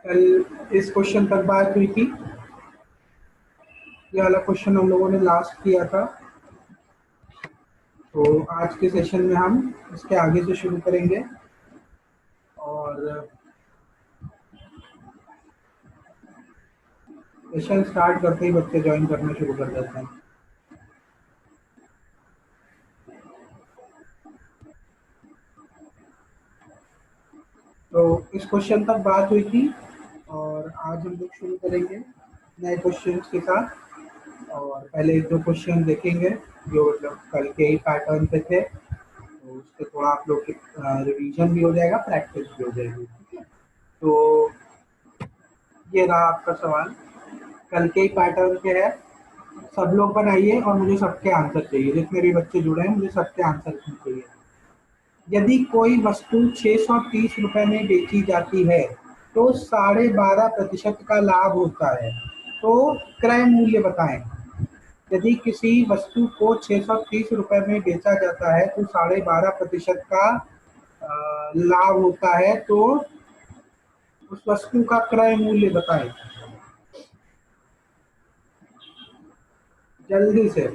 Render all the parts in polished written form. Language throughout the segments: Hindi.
कल इस क्वेश्चन पर बात हुई थी। ये वाला क्वेश्चन हम लोगों ने लास्ट किया था, तो आज के सेशन में हम इसके आगे से शुरू करेंगे। और सेशन स्टार्ट करते ही बच्चे ज्वाइन करना शुरू कर देते हैं। तो इस क्वेश्चन तक बात हुई थी और आज हम लोग शुरू करेंगे नए क्वेश्चन के साथ। और पहले एक दो क्वेश्चन देखेंगे जो मतलब कल के ही पैटर्न पे थे, तो उससे थोड़ा आप लोग की रिवीजन भी हो जाएगा, प्रैक्टिस भी हो जाएगी। ठीक है, तो ये रहा आपका सवाल, कल के ही पैटर्न पे है। सब लोग बनाइए और मुझे सबके आंसर चाहिए। जितने भी बच्चे जुड़े हैं मुझे सबके आंसर चाहिए। यदि कोई वस्तु 630 रुपए में बेची जाती है तो 12.5% का लाभ होता है, तो क्रय मूल्य बताएं। यदि किसी वस्तु को 630 रुपए में बेचा जाता है तो 12.5% का लाभ होता है, तो उस वस्तु का क्रय मूल्य बताएं जल्दी से।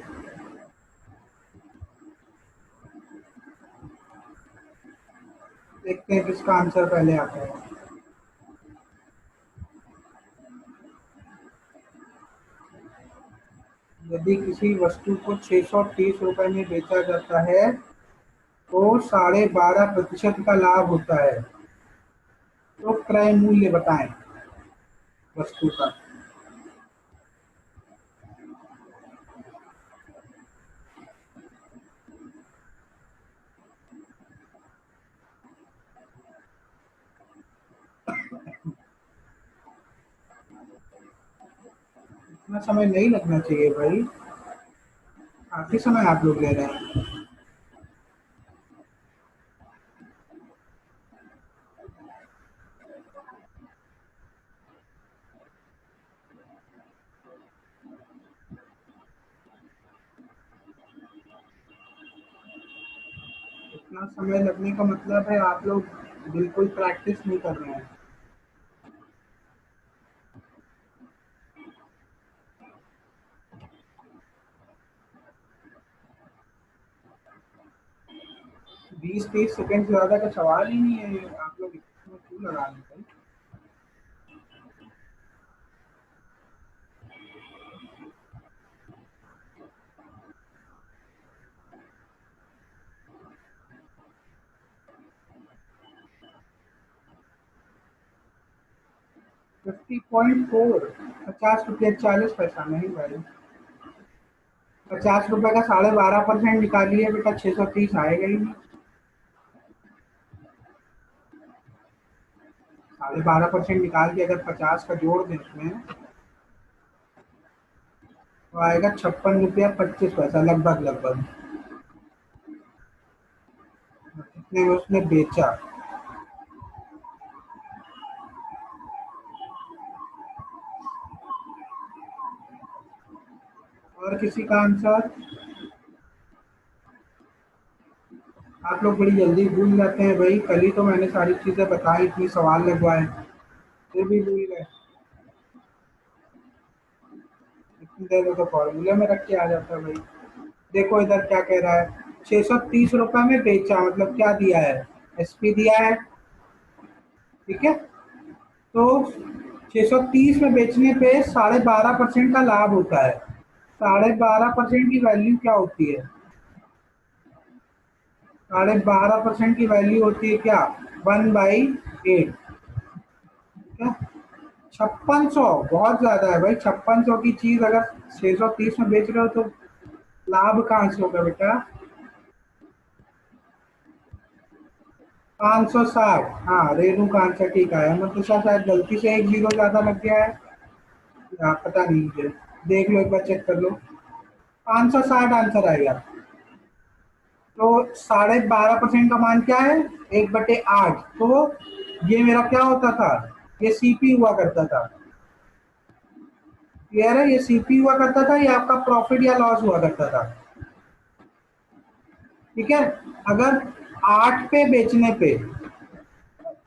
देखते हैं किसका आंसर पहले आता है। यदि किसी वस्तु को 630 रुपए में बेचा जाता है तो 12.5% का लाभ होता है, तो क्रय मूल्य बताएं वस्तु का। इतना समय नहीं लगना चाहिए भाई, काफी समय आप लोग ले रहे हैं। इतना समय लगने का मतलब है आप लोग बिल्कुल प्रैक्टिस नहीं कर रहे हैं। 20-30 सेकंड से ज्यादा का सवाल ही नहीं है, आप लोग इसमें क्यों लगा रहे हैं? 50.4, 50 रुपया 40 पैसा नहीं भाई। 50 रुपए का 12.5% निकालिए बेटा, 630 आएगा ही नहीं। 12.5% निकाल के अगर 50 का जोड़ दें उसमें तो आएगा 56 रुपया 25 पैसा, लगभग लगभग। इतने में उसने बेचा। और किसी का आंसर? आप लोग बड़ी जल्दी भूल जाते हैं भाई, कल ही तो मैंने सारी चीजें बताई, इतनी सवाल लगवाए, फिर भी भूल गए। इतनी देर में तो फॉर्मूले में रख के आ जाता है भाई। देखो इधर क्या कह रहा है, 630 रुपए में बेचा मतलब क्या दिया है, एसपी दिया है। ठीक है, तो 630 में बेचने पे 12.5% का लाभ होता है। 12.5% की वैल्यू क्या होती है? 12.5% की वैल्यू होती है क्या? 1/8। 5600 बहुत ज्यादा है भाई। 5600 की चीज अगर 630 में बेच रहे हो तो लाभ कहाँ से होगा बेटा? 560। हाँ, रेणु का आंसर ठीक आया। मतलब शायद गलती से एक जीरो ज्यादा लग गया है, हाँ, पता नहीं मुझे। देख लो, एक बार चेक कर लो। 560 आंसर आएगा। तो 12.5% का मान क्या है? 1/8। तो ये मेरा क्या होता था? ये सीपी हुआ करता था। क्लियर है? ये सीपी हुआ करता था, ये आपका प्रॉफिट या लॉस हुआ करता था। ठीक है, अगर 8 पे बेचने पे,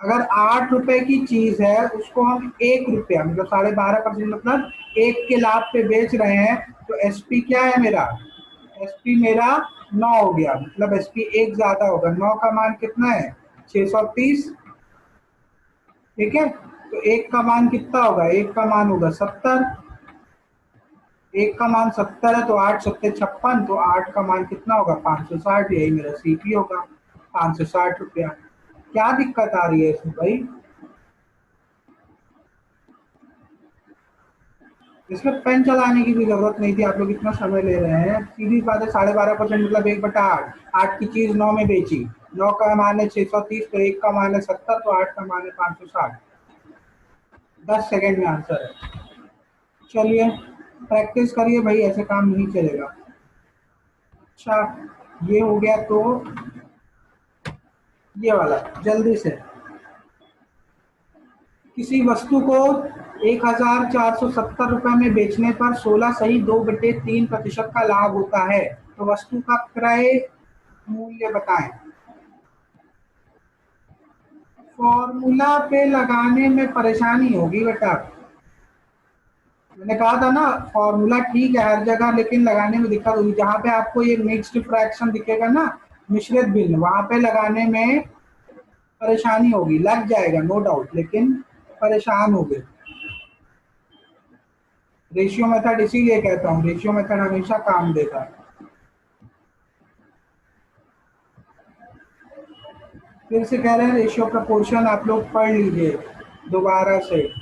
अगर 8 रुपए की चीज है उसको हम 1 रुपया मतलब 12.5% मतलब 1 के लाभ पे बेच रहे हैं, तो एसपी क्या है मेरा, एसपी मेरा 9 हो गया, मतलब एसपी एक ज्यादा होगा। 9 का मान कितना है, 630। ठीक है, तो एक का मान कितना होगा, एक का मान होगा 70। एक का मान 70 है तो 8 7 56, तो 8 का मान कितना होगा 560, यही मेरा सीपी होगा 560 रुपया। क्या दिक्कत आ रही है इसमें भाई, इसमें पेन चलाने की भी जरूरत नहीं थी, आप लोग इतना समय ले रहे हैं। सीधी बात है, 12.5% मतलब 1/8। 8 की चीज 9 में बेची, 9 का मान है 630, तो एक का मान है 70, तो 8 का मान है 560। 10 सेकेंड में आंसर है। चलिए प्रैक्टिस करिए भाई, ऐसे काम नहीं चलेगा। अच्छा, ये हो गया, तो ये वाला जल्दी से। किसी वस्तु को 1470 रुपये में बेचने पर 16 सही 2/3% का लाभ होता है, तो वस्तु का क्रय मूल्य बताएं। फॉर्मूला पे लगाने में परेशानी होगी बेटा, मैंने कहा था ना, फॉर्मूला ठीक है हर जगह, लेकिन लगाने में दिक्कत होगी। जहां पे आपको ये मिक्स्ड फ्रैक्शन दिखेगा ना, मिश्रित भिन्न, वहां पे लगाने में परेशानी होगी। लग जाएगा नो डाउट, लेकिन परेशान हो गए। रेशियो मेथड इसीलिए कहता हूँ, रेशियो मेथड हमेशा काम देता है। फिर से कह रहे हैं रेशियो प्रपोर्शन आप लोग पढ़ लीजिए दोबारा से।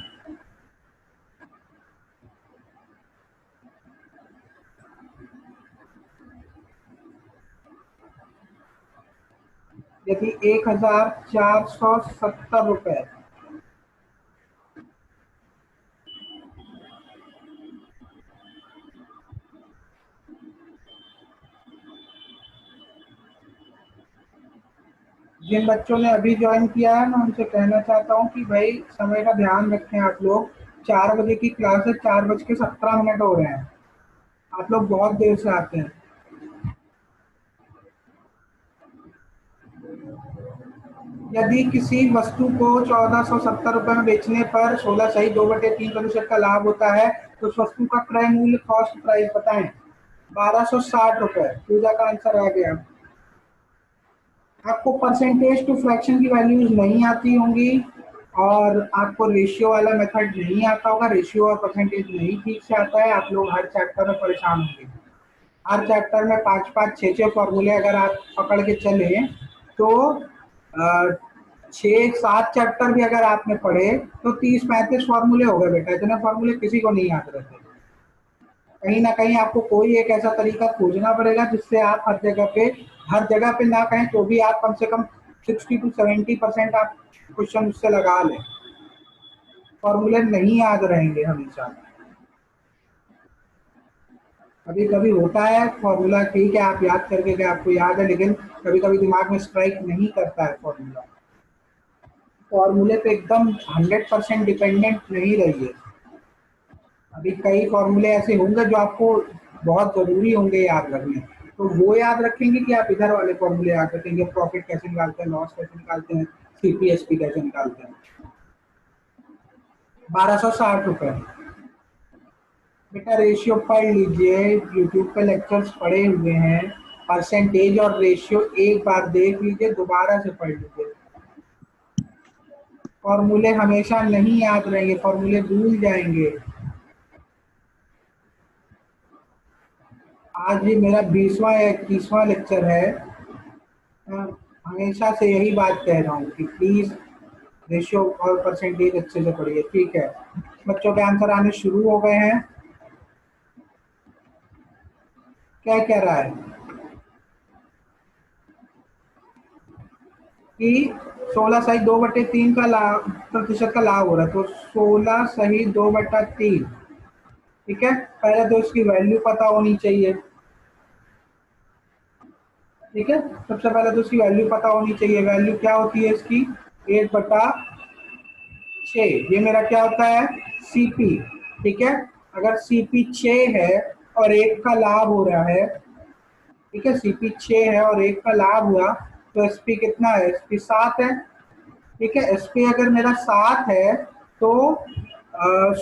यदि 1470 रुपये जिन बच्चों ने अभी ज्वाइन किया है, मैं उनसे कहना चाहता हूँ कि भाई समय का ध्यान रखें आप लोग। 4 बजे की क्लास है, 4:17 हो रहे हैं, आप लोग बहुत देर से आते हैं। यदि किसी वस्तु को 1470 रुपये में बेचने पर 16 सही 2/3% का लाभ होता है, तो उस वस्तु का क्रय मूल्य कॉस्ट प्राइस बताएं। 1260 रुपये, पूजा का आंसर आ गया। आपको परसेंटेज टू फ्रैक्शन की वैल्यूज नहीं आती होंगी, और आपको रेशियो वाला मेथड नहीं आता होगा, रेशियो और परसेंटेज नहीं ठीक से आता है, आप लोग हर चैप्टर में परेशान होंगे। हर चैप्टर में 5 5 6 6 फॉर्मूले अगर आप पकड़ के चले, तो 6 7 चैप्टर भी अगर आपने पढ़े, तो 30 35 फॉर्मूले हो गए बेटा। इतने फॉर्मूले किसी को नहीं याद रहते। कहीं ना कहीं आपको कोई एक ऐसा तरीका खोजना पड़ेगा जिससे आप हर जगह पे ना कहें तो भी आप कम से कम 60 to 70% आप क्वेश्चन उससे लगा लें। फॉर्मूले नहीं याद रहेंगे हमेशा। कभी कभी होता है फॉर्मूला ठीक है आप याद करके गए, आपको याद है, लेकिन कभी कभी दिमाग में स्ट्राइक नहीं करता है फॉर्मूला। फॉर्मूले पे एकदम 100% डिपेंडेंट नहीं रहिए। अभी कई फॉर्मूले ऐसे होंगे जो आपको बहुत जरूरी होंगे याद रखने, तो वो याद रखेंगे कि आप इधर वाले फॉर्मूले याद रखेंगे, प्रॉफिट कैसे निकालते हैं, लॉस कैसे निकालते हैं, सीपीएसपी कैसे निकालते हैं। 1260 रुपये। बेटा रेशियो पढ़ लीजिए, यूट्यूब पे लेक्चर्स पढ़े हुए हैं। परसेंटेज और रेशियो एक बार देख लीजिए, दोबारा से पढ़ लीजिए। फॉर्मूले हमेशा नहीं याद रहेंगे, फॉर्मूले भूल जाएंगे। आज ये मेरा 20वां या 21वां लेक्चर है। मैं हमेशा से यही बात कह रहा हूँ कि प्लीज रेशियो और परसेंटेज अच्छे से पढ़िए। ठीक है, बच्चों के आंसर आने शुरू हो गए हैं। क्या कह रहा है कि 16 सही 2/3 का लाभ प्रतिशत का लाभ हो रहा है, तो 16 सही 2/3। ठीक है, पहले तो इसकी वैल्यू पता होनी चाहिए। ठीक है, सबसे पहले तो इसकी वैल्यू पता होनी चाहिए। वैल्यू क्या होती है इसकी, 1/6। ये मेरा क्या होता है, सीपी। ठीक है, अगर सीपी 6 है और एक का लाभ हो रहा है, ठीक है, सीपी 6 है और एक का लाभ हुआ, तो एसपी कितना है, एसपी 7 है। ठीक है, एस पे अगर मेरा 7 है तो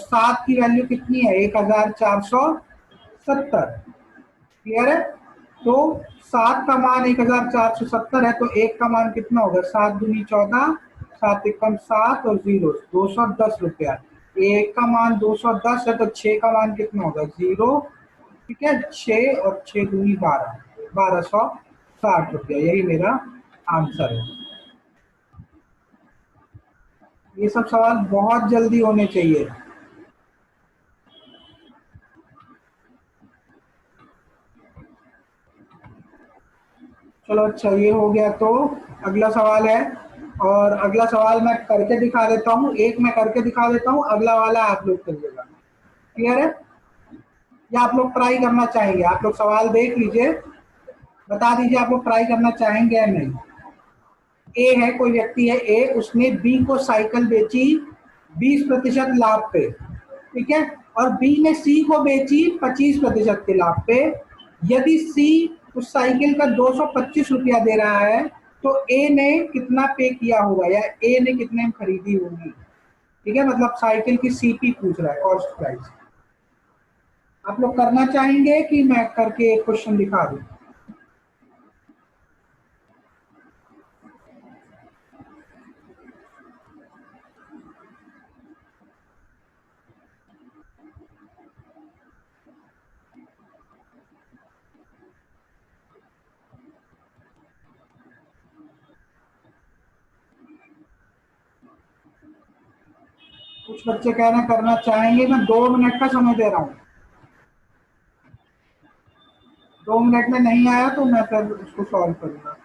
7 की वैल्यू कितनी है, 1470। क्लियर है? तो 7 का मान 1470 है, तो 1 का मान कितना होगा, 7 दूनी 14, 7 एकम 7 और 0 210 रुपया। 1 का मान 210 है, तो 6 का मान कितना होगा, 0। ठीक है, 6 और 6 दूनी 12, 1260 रुपया, यही मेरा आंसर है। ये सब सवाल बहुत जल्दी होने चाहिए। चलो अच्छा, ये हो गया। तो अगला सवाल है, और अगला सवाल मैं करके दिखा देता हूँ, एक मैं करके दिखा देता हूँ, अगला वाला आप लोग करिएगा। क्लियर है? या आप लोग ट्राई करना चाहेंगे? आप लोग सवाल देख लीजिए, बता दीजिए आप लोग ट्राई करना चाहेंगे या नहीं। ए है, कोई व्यक्ति है ए, उसने बी को साइकिल बेची 20% लाभ पे। ठीक है, और बी ने सी को बेची 25% के लाभ पे। यदि सी उस साइकिल का 225 रुपया दे रहा है, तो ए ने कितना पे किया होगा, या ए ने कितने में खरीदी होगी। ठीक है, मतलब साइकिल की सीपी पूछ रहा है, कॉस्ट प्राइस। आप लोग करना चाहेंगे कि मैं करके एक क्वेश्चन दिखा दूं? कुछ बच्चे कहना करना चाहेंगे, मैं 2 मिनट का समय दे रहा हूँ। 2 मिनट में नहीं आया तो मैं फिर उसको सॉल्व करूंगा।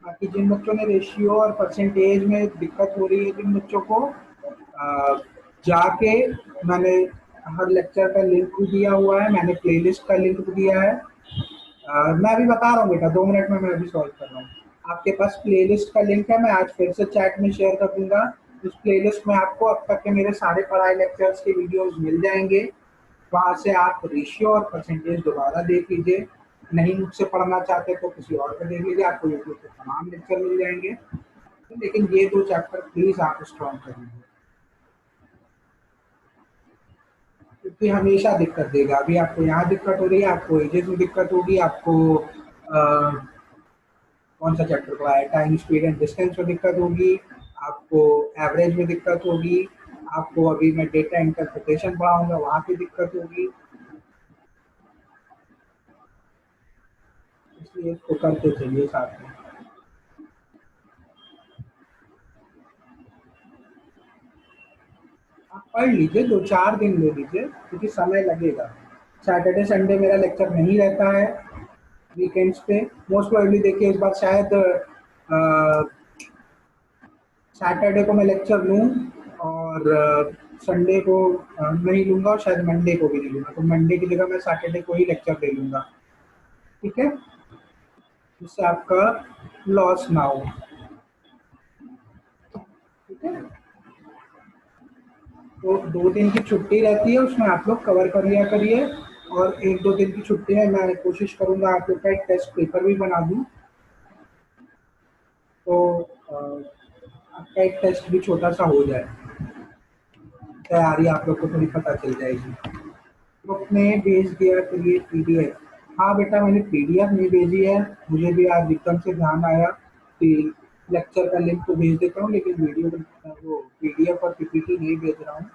बाकी जिन बच्चों ने रेशियो और परसेंटेज में दिक्कत हो रही है, जिन बच्चों को जाके मैंने हर लेक्चर का लिंक भी दिया हुआ है, मैंने प्लेलिस्ट का लिंक भी दिया है। मैं अभी बता रहा हूँ बेटा, 2 मिनट में मैं अभी सॉल्व कर रहा हूँ। आपके पास प्लेलिस्ट का लिंक है, मैं आज फिर से चैट में शेयर कर दूंगा। उस प्लेलिस्ट में आपको अब तक के मेरे सारे पढ़ाई लेक्चर्स के वीडियोस मिल जाएंगे। वहां से आप रेशियो और परसेंटेज दोबारा देख लीजिए। नहीं मुझसे पढ़ना चाहते तो किसी और का देख लीजिए, आपको यूट्यूब पे तमाम लेक्चर मिल जाएंगे। लेकिन ये 2 चैप्टर प्लीज आप स्ट्रॉन्ग कर लीजिए, क्योंकि हमेशा दिक्कत देगा। अभी आपको यहाँ दिक्कत हो रही है, आपको एजेस में दिक्कत होगी, आपको कौन सा चैप्टर पढ़ा है, टाइम स्पीड एंड डिस्टेंस में दिक्कत होगी, आपको एवरेज में दिक्कत होगी, आपको अभी मैं डेटा इंटरप्रिटेशन पढ़ाऊंगा वहाँ पे दिक्कत होगी। इसलिए इसको करते चलिए साथ में। आप पढ़ लीजिए, 2-4 दिन ले लीजिए, क्योंकि समय लगेगा। सैटरडे संडे मेरा लेक्चर नहीं रहता है, वीकेंड्स पे मोस्ट प्रोबेबली। देखिए इस बार शायद सैटरडे को मैं लेक्चर लूँ, और संडे को नहीं लूंगा, और शायद मंडे को भी नहीं लूंगा। तो मंडे की जगह मैं सैटरडे को ही लेक्चर ले लूंगा। ठीक है, जिससे आपका लॉस ना हो। ठीक है, तो 2 दिन की छुट्टी रहती है, उसमें आप लोग कवर कर लिया करिए। और 1-2 दिन की छुट्टी है, मैं कोशिश करूंगा आप लोग का एक टेस्ट पेपर भी बना दूं, तो आपका एक टेस्ट भी छोटा सा हो जाए, तैयारी आप लोग को थोड़ी पता चल जाएगी। ग्रुप में भेज दिया करिए पीडीएफ। हाँ बेटा, मैंने पीडीएफ नहीं भेजी है, मुझे भी आज एकदम से ध्यान आया कि लेक्चर का लिंक तो भेज देता हूँ, लेकिन वीडियो वो पीडीएफ और पीपीटी नहीं भेज रहा हूँ।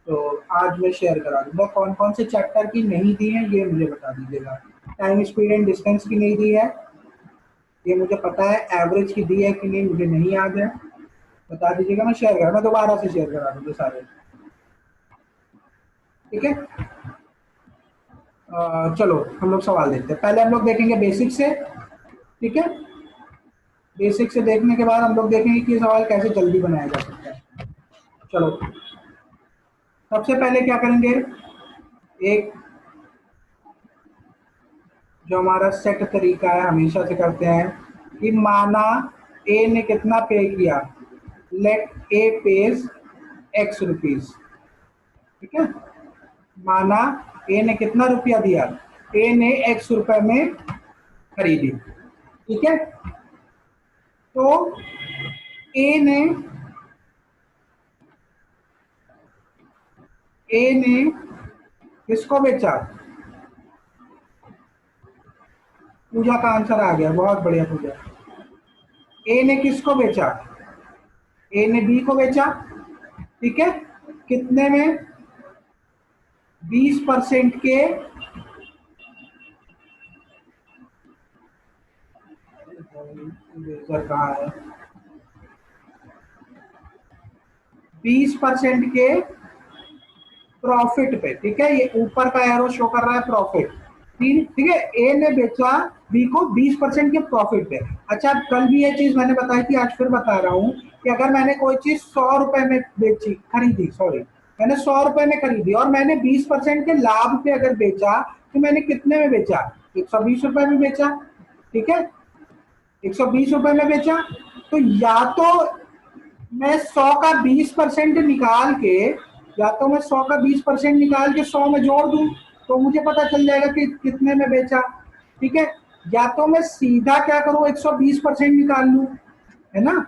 तो आज मैं शेयर करा दूंगा। कौन कौन से चैप्टर की नहीं दी है ये मुझे बता दीजिएगा। टाइम स्पीड एंड डिस्टेंस की नहीं दी है, ये मुझे पता है। एवरेज की दी है कि नहीं मुझे नहीं याद है, बता दीजिएगा, मैं शेयर करा, मैं दोबारा से शेयर करा दूंगा सारे। ठीक है, चलो हम लोग सवाल देखते हैं। पहले हम लोग देखेंगे बेसिक से। ठीक है, बेसिक से देखने के बाद हम लोग देखेंगे कि ये सवाल कैसे जल्दी बनाया जा सकता है। चलो, सबसे पहले क्या करेंगे, एक जो हमारा सेट तरीका है, हमेशा से करते हैं कि माना ए ने कितना पे किया, लेट ए पेज एक्स रुपीज, ठीक है। माना ए ने कितना रुपया दिया, ए ने एक्स रुपए में खरीदी, ठीक है। तो ए ने किसको बेचा, पूजा का आंसर आ गया, बहुत बढ़िया पूजा। ए ने किसको बेचा, ए ने बी को बेचा, ठीक है। कितने में, 20% के, कहाँ है, 20% के प्रॉफिट पे, ठीक है। ये ऊपर का एरो शो कर रहा है प्रॉफिट, ठीक है। ए ने बेचा बी को 20% के प्रॉफिट पे। अच्छा, कल भी ये चीज मैंने बताई थी, आज फिर बता रहा हूं कि अगर मैंने कोई चीज 100 रुपए में बेची, खरीदी, सॉरी, मैंने 100 रुपए में खरीदी और मैंने 20% के लाभ पे अगर बेचा, तो मैंने कितने में बेचा, 120 रुपए में बेचा, ठीक है। 120 रुपए में बेचा। तो या तो मैं 100 का 20% निकाल के, या तो मैं 100 का 20% निकाल के 100 में जोड़ दूं, तो मुझे पता चल जाएगा कि कितने में बेचा, ठीक है। या तो मैं सीधा क्या करूं, 120% निकाल लूं, है ना।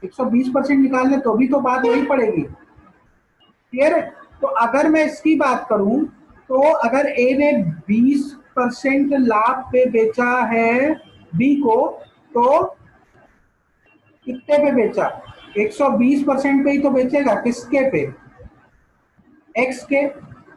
120% निकालने तो भी तो बात वही पड़ेगी, क्लियर है। तो अगर मैं इसकी बात करूं, तो अगर ए ने 20% लाभ पे बेचा है बी को, तो कितने पे बेचा, 120% पे ही तो बेचेगा, किसके पे, एक्स के,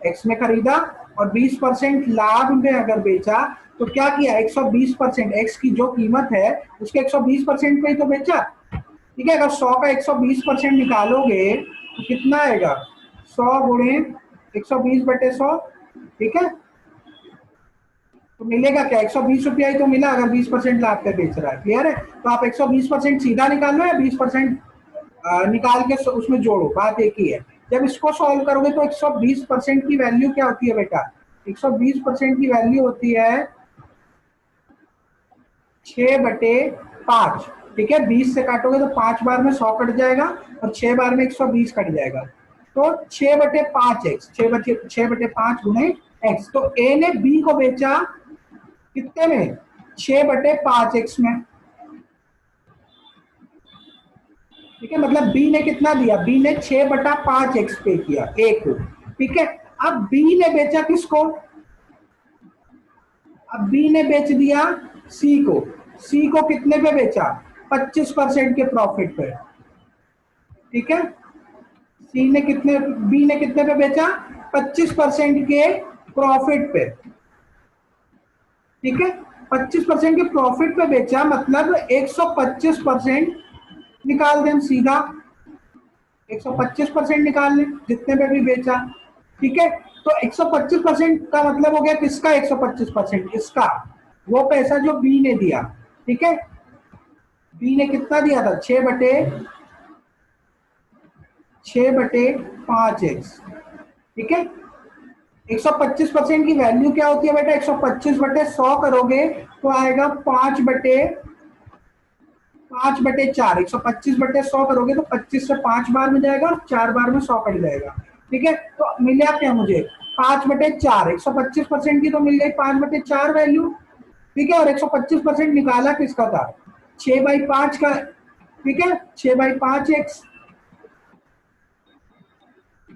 एक्स में खरीदा और 20% लाभ में अगर बेचा, तो क्या किया, 120% एक्स की जो कीमत है उसके 120% पे ही तो बेचा, ठीक है। अगर 100 का 120% निकालोगे तो कितना आएगा, 100 गुणे 120/100, ठीक है। तो मिलेगा क्या, 120 रुपया ही तो मिला अगर 20% लाभ पे बेच रहा है, क्लियर है। तो आप 120% सीधा निकाल लो या 20% निकाल के उसमें जोड़ो, बात एक ही है। जब इसको सॉल्व करोगे तो 120% की वैल्यू क्या होती है बेटा, 120% की वैल्यू होती है 6/5, ठीक है। 20 से काटोगे तो 5 बार में 100 कट जाएगा और 6 बार में 120 कट जाएगा, तो 6/5x, 6/5 गुणे एक्स। तो ए ने बी को बेचा कितने में, 6/5x में, ठीक है। मतलब बी ने कितना दिया, बी ने 6/5x पे किया ए को, ठीक है। अब बी ने बेचा किसको, अब बी ने बेच दिया सी को, सी को कितने पे बेचा, 25% के प्रॉफिट पे, ठीक है। सी ने कितने, बी ने कितने पे बेचा, 25% के प्रॉफिट पे, ठीक है। 25% के प्रॉफिट पे बेचा, मतलब 125% निकाल दें सीधा, 125% निकाल लें जितने पे भी बेचा, ठीक है। तो 125% का मतलब हो गया किसका, 125% इसका, वो पैसा जो बी ने दिया, ठीक है। बी ने कितना दिया था, 6/5x, ठीक है। 125% की वैल्यू क्या होती है बेटा, 125/100 करोगे तो आएगा 5/4, 125/100 करोगे तो 25 से 5 बार में जाएगा और 4 बार में 100 कट जाएगा, ठीक है। तो मिला क्या मुझे, 5/4, 125% की तो मिल गई 5/4 वैल्यू, ठीक है। और 125% निकाला किसका था, 6/5 का, ठीक है। 6/5x,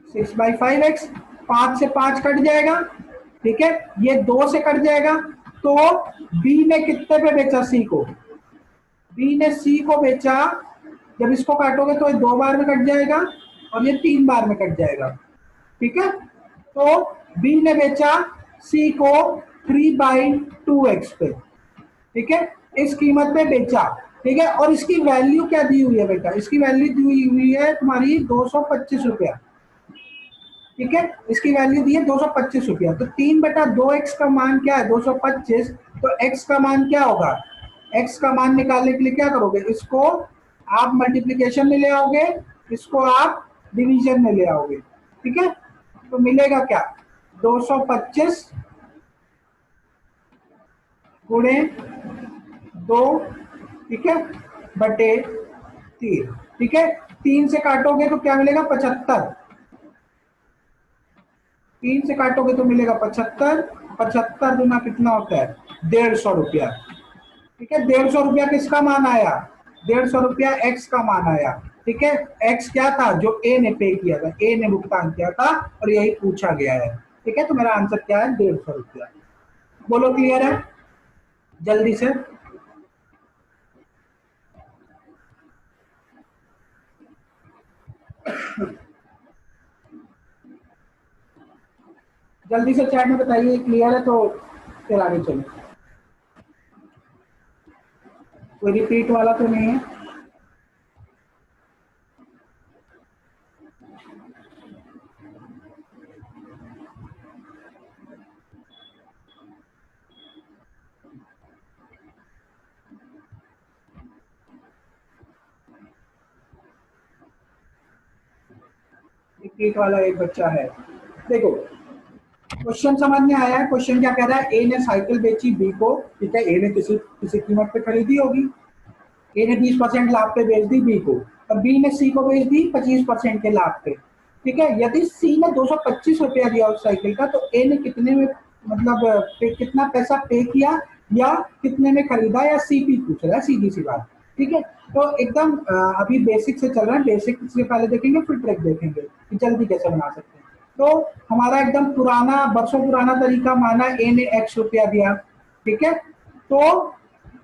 6/5x, 5 से 5 कट जाएगा, ठीक है। ये 2 से कट जाएगा। तो बी ने कितने पे बेचा सी को, बी ने सी को बेचा, जब इसको काटोगे तो ये 2 बार में कट जाएगा और ये 3 बार में कट जाएगा, ठीक है। तो बी ने बेचा सी को 3/2x पे, ठीक है, इस कीमत पे बेचा, ठीक है। और इसकी वैल्यू क्या दी हुई है बेटा, इसकी वैल्यू दी हुई है तुम्हारी 225 रुपया, ठीक है। इसकी वैल्यू दी है 225 रुपया। तो 3/2x का मान क्या है, 225। तो x का मान क्या होगा, x का मान निकालने के लिए क्या करोगे, इसको आप मल्टीप्लीकेशन में ले आओगे, इसको आप डिवीजन में ले आओगे, ठीक है। तो मिलेगा क्या, 225 गुणे 2, ठीक है। बटे 3। ठीक है, 3 से काटोगे तो क्या मिलेगा 75, 3 से काटोगे तो मिलेगा 75, 75 गुना कितना होता है 150 रुपया। ठीक है, 150 रुपया किसका मान आया, 150 रुपया एक्स का मान आया। ठीक है, एक्स क्या था जो ए ने पे किया था, ए ने भुगतान किया था और यही पूछा गया है। ठीक है, तो मेरा आंसर क्या है 150 रुपया। बोलो क्लियर है जल्दी से। जल्दी से चैट में बताइए क्लियर है तो फिर आगे चलें। कोई रिपीट वाला तो नहीं है। रिपीट वाला एक बच्चा है। देखो क्वेश्चन समझ में आया है। क्वेश्चन क्या कह रहा है, ए ने साइकिल बेची बी को। ठीक है, ए ने किसी किसी कीमत पे खरीदी होगी, ए ने 20% लाभ पे बेच दी बी को, और बी ने सी को बेच दी 25% के लाभ पे। ठीक है, यदि सी ने 225 रुपया दिया उस साइकिल का, तो ए ने कितने में मतलब कितना पैसा पे किया या कितने में खरीदा, या सी पी पूछ रहा है, सीधी सी बात। ठीक है, तो एकदम अभी बेसिक से चल रहा है, बेसिक से पहले देखेंगे फिर ट्रिक देखेंगे कि जल्दी कैसे बना सकते हैं। तो हमारा एकदम पुराना बरसों पुराना तरीका माना, ए ने एक्स रुपया दिया। ठीक है, तो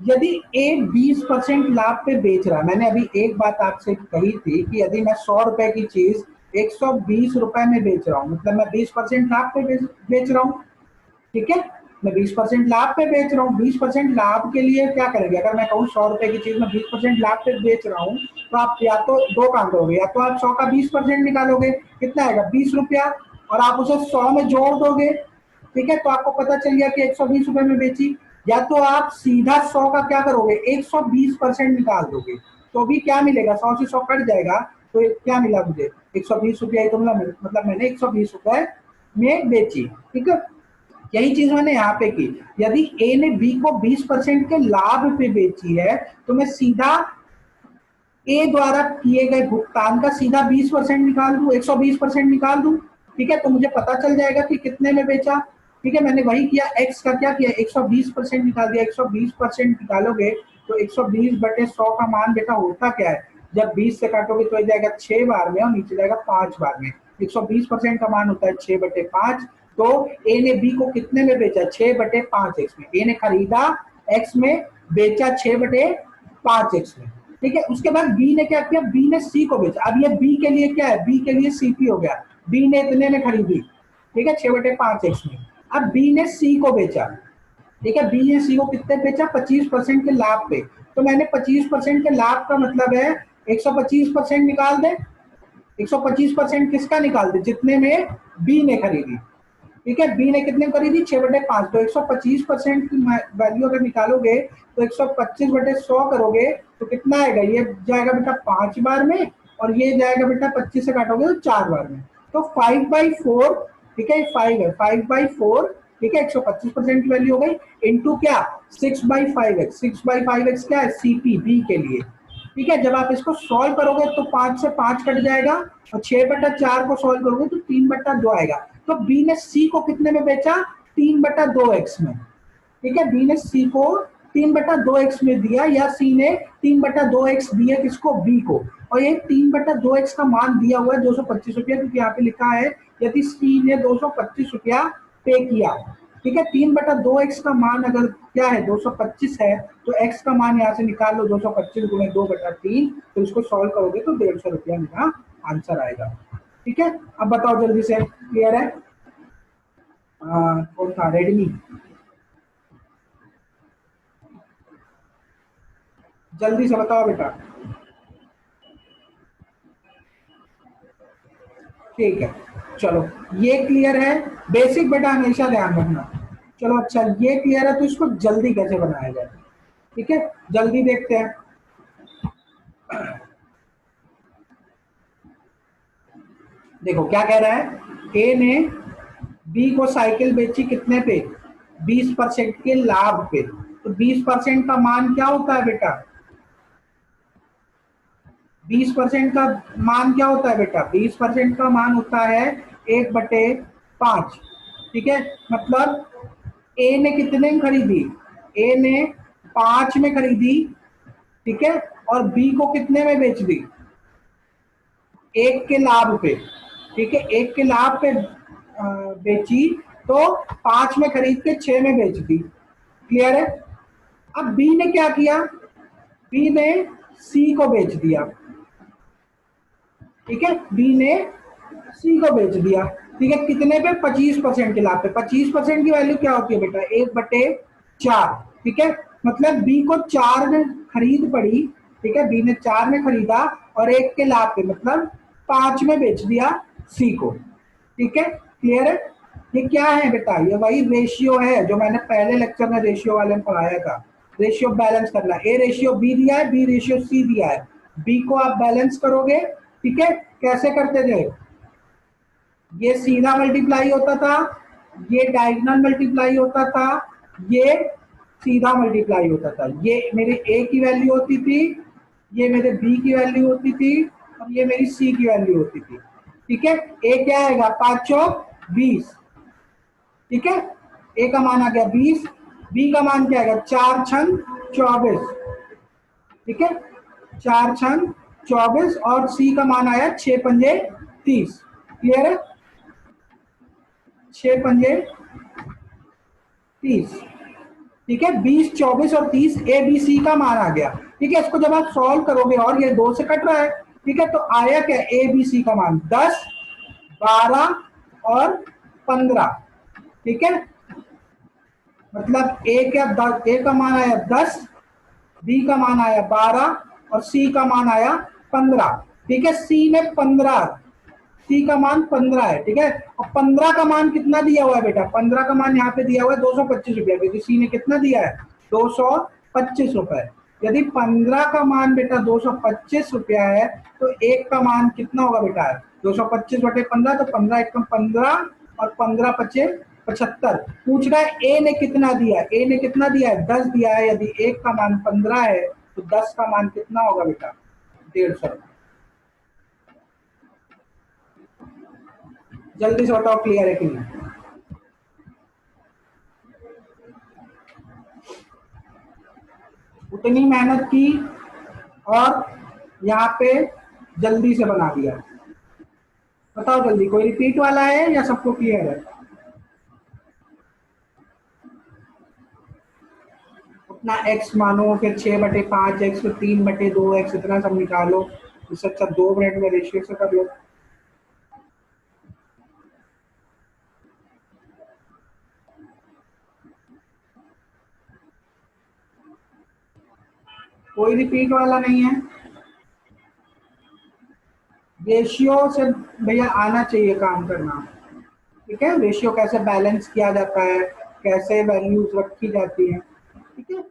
यदि ए 20% लाभ पे बेच रहा है, मैंने अभी एक बात आपसे कही थी कि यदि मैं 100 रुपए की चीज 120 रुपए में बेच रहा हूँ, मतलब मैं 20% लाभ पे बेच रहा हूँ। ठीक है, मैं 20% लाभ पे बेच रहा हूँ। 20% लाभ के लिए क्या करेंगे, अगर मैं कहूँ 100 रुपए की चीज में 20% लाभ पे बेच रहा हूँ, तो आप या तो दो काम करोगे, या तो आप 100 का 20% निकालोगे, कितना आएगा 20 रुपया, और आप उसे 100 में जोड़ दोगे। ठीक है, तो आपको पता चल गया कि 120 रुपए में बेची। या तो आप सीधा 100 का क्या करोगे 120% निकाल दोगे, तो भी क्या मिलेगा 100 से 100 कट जाएगा, तो क्या मिला मुझे 120 रुपया ही तो मिला, मतलब मैंने 120 रुपए में बेची। ठीक है, यही चीज मैंने यहाँ पे की। यदि ए ने बी को 20% के लाभ पे बेची है, तो मैं सीधा ए द्वारा किए गए भुगतान का सीधा 20% निकाल दूं, 120% निकाल दूं। ठीक है, तो मुझे पता चल जाएगा कि कितने में बेचा। ठीक है, मैंने वही किया, एक्स का क्या किया 120% निकाल दिया। 120% निकालोगे तो 120/100 का मान बेटा होता क्या है, जब 20 से काटोगे तो जाएगा 6 बार में और नीचे जाएगा 5 बार में। 120% का मान होता है 6/5। तो ए ने बी को कितने में बेचा 6/5 एक्स में। ए ने खरीदा एक्स में, बेचा 6/5 एक्स में। ठीक है, उसके बाद बी ने क्या किया, बी ने सी को बेचा। अब ये बी के लिए क्या है, बी के लिए सीपी हो गया। बी ने इतने में खरीदी, ठीक है 6/5 एक्स में। अब बी ने सी को बेचा। ठीक है, बी ने सी को कितने बेचा 25% के लाभ पे। तो मैंने 25% के लाभ का मतलब है 125% निकाल दे। 125% किसका निकाल दे, जितने में बी ने खरीदी। ठीक है, बी ने कितने खरीदी 6/5, तो 125% की वैल्यू अगर निकालोगे तो 125/100 करोगे तो कितना आएगा, ये जाएगा बेटा 5 बार में, और ये जाएगा बेटा 25 से काटोगे तो 4 बार में। तो 5/4, ठीक है 5 है, 5/4। ठीक है, 125% की वैल्यू हो गई, इंटू क्या 6/5x। 6/5x क्या है सीपी बी के लिए। ठीक है, जब आप इसको सॉल्व करोगे तो 5 से 5 कट जाएगा, और 6/4 को सॉल्व करोगे तो 3/2 आएगा। तो बी ने सी को कितने में बेचा 3/2 एक्स में। ठीक है, बी ने सी को 3/2 एक्स में दिया, या सी ने 3/2 एक्स दिया किसको बी को। और ये 3/2 एक्स का मान दिया हुआ है 225 रुपया, क्योंकि यहाँ पे लिखा है यदि सी ने 225 रुपया पे किया। ठीक है, 3/2 एक्स का मान अगर क्या है 225 है, तो एक्स का मान यहाँ से निकाल लो 225 गुणे 2/3, तो इसको सॉल्व करोगे तो 150 रुपया मेरा आंसर आएगा। ठीक है, अब बताओ जल्दी से, क्लियर है। कौन था रेडमी, जल्दी से बताओ बेटा। ठीक है, चलो ये क्लियर है। बेसिक बेटा हमेशा ध्यान रखना। चलो अच्छा ये क्लियर है, तो इसको जल्दी कैसे बनाया जाए। ठीक है, जल्दी देखते हैं। देखो क्या कह रहा है, ए ने बी को साइकिल बेची कितने पे 20% के लाभ पे। तो 20% का मान क्या होता है बेटा 20% का मान क्या होता है बेटा? 20% का मान होता है 1/5। ठीक है, मतलब ए ने कितने में खरीदी? ए ने 5 में खरीदी, ठीक है, और बी को कितने में बेच दी? 1 के लाभ पे। ठीक है, 1 के लाभ पे बेची, तो 5 में खरीद के 6 में बेच दी। क्लियर है? अब बी ने क्या किया? बी ने सी को बेच दिया। ठीक है, बी ने सी को बेच दिया। ठीक है, कितने पे? 25% के लाभ पे। 25% की वैल्यू क्या होती है बेटा? 1/4। ठीक है, मतलब बी को 4 में खरीद पड़ी। ठीक है, बी ने 4 में खरीदा और 1 के लाभ पे मतलब 5 में बेच दिया सी को। ठीक है, क्लियर है? ये क्या है बेटा? ये वही रेशियो है जो मैंने पहले लेक्चर में रेशियो वाले में पढ़ाया था। रेशियो बैलेंस करना। ए रेशियो बी दिया है, बी रेशियो सी दिया है, बी को आप बैलेंस करोगे। ठीक है, कैसे करते थे? ये सीधा मल्टीप्लाई होता था, ये डायगोनल मल्टीप्लाई होता था, ये सीधा मल्टीप्लाई होता था। ये मेरे ए की वैल्यू होती थी, ये मेरे बी की वैल्यू होती थी, और ये मेरी सी की वैल्यू होती थी। ठीक है, ए क्या आएगा? 5 चौक 20। ठीक है, ए का मान आ गया 20, बी का मान क्या आएगा? 4 छंग 24। ठीक है, 4 छंग 24, और सी का मान आया 6 पंजे 30। क्लियर है? 6 पंजे 30। ठीक है, 20, 24 और 30 ए बी सी का मान आ गया। ठीक है, इसको जब आप सॉल्व करोगे, और ये 2 से कट रहा है, ठीक है, तो आया क्या? ए बी सी का मान 10, 12 और 15। ठीक है, मतलब ए का मान आया 10, बी का मान आया 12 और सी का मान आया 15। ठीक है, सी में 15, सी का मान 15 है। ठीक है, और 15 का मान कितना दिया हुआ है बेटा? 15 का मान यहाँ पे दिया हुआ है 225 रुपया, क्योंकि सी ने कितना दिया है? 225 रुपए। यदि 15 का मान बेटा 225 रुपया है, तो एक का मान कितना होगा बेटा? 225/15, तो 15 एकम 15 और 15 पचे 75। पूछ रहा है ए ने कितना दिया? ए ने कितना दिया है? 10 दिया है। यदि एक का मान 15 है, तो 10 का मान कितना होगा बेटा? 150। जल्दी से बताओ, क्लियर है कि नहीं? उतनी मेहनत की और यहाँ पे जल्दी से बना दिया। बताओ जल्दी, कोई रिपीट वाला है या सबको क्लियर है? अपना x मानो, फिर 6/5x, फिर 3/2x, इतना सब निकालो। इससे अच्छा 2 मिनट में रेशियो से कर लो। कोई रिपीट वाला नहीं है। रेशियो से भैया आना चाहिए काम करना। ठीक है, रेशियो कैसे बैलेंस किया जाता है, कैसे वैल्यूज रखी जाती हैं। ठीक है,